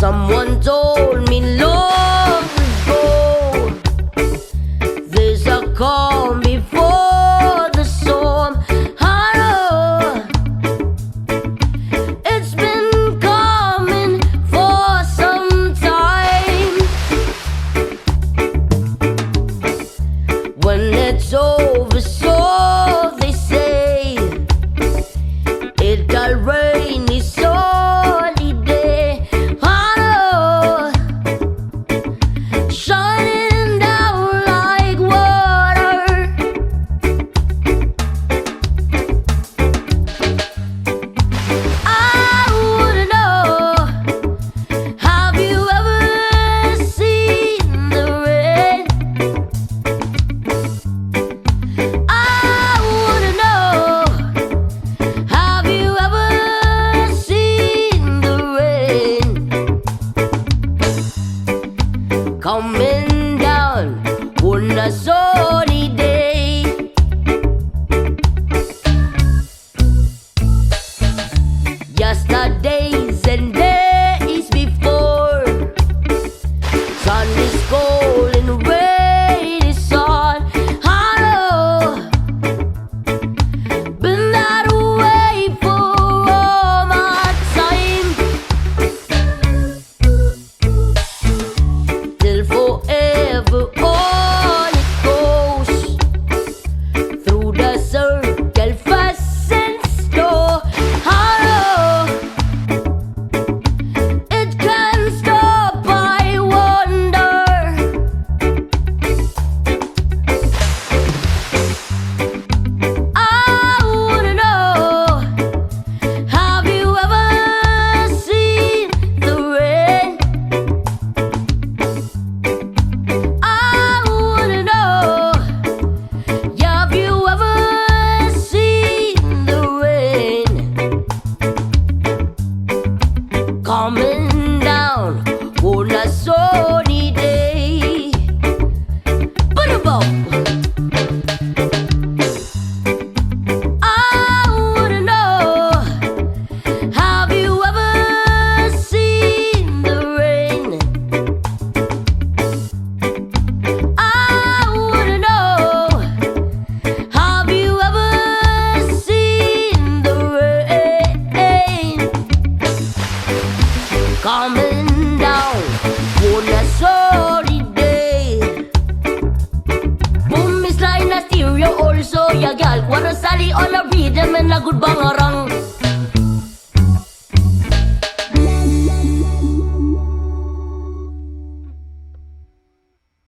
Someone told me long ago, there's a calm before the storm. I know it's been coming for some time. When it's over, so they say, it'll rain, it's sunny day. I know, shining down like water. I wanna know, have you ever seen the rain? I wanna know, have you ever seen the rain coming down on a sunny day? Yesterdays and days before, sun is cold and rain is on. I know, been that way for all my time, till forever on it goes, through the circle fast and slow. I know, it can't stop, I wonder. I wanna know, have you ever seen the rain? I wanna know, have you ever seen the rain coming down on a sunny day? Ba-da-bum. I wanna know, have you ever seen the rain? I wanna know, have you ever seen the rain coming down on a sunny day? Boom is like a stereo also, ya gal. Wanna sally on a rhythm and a good bangarang.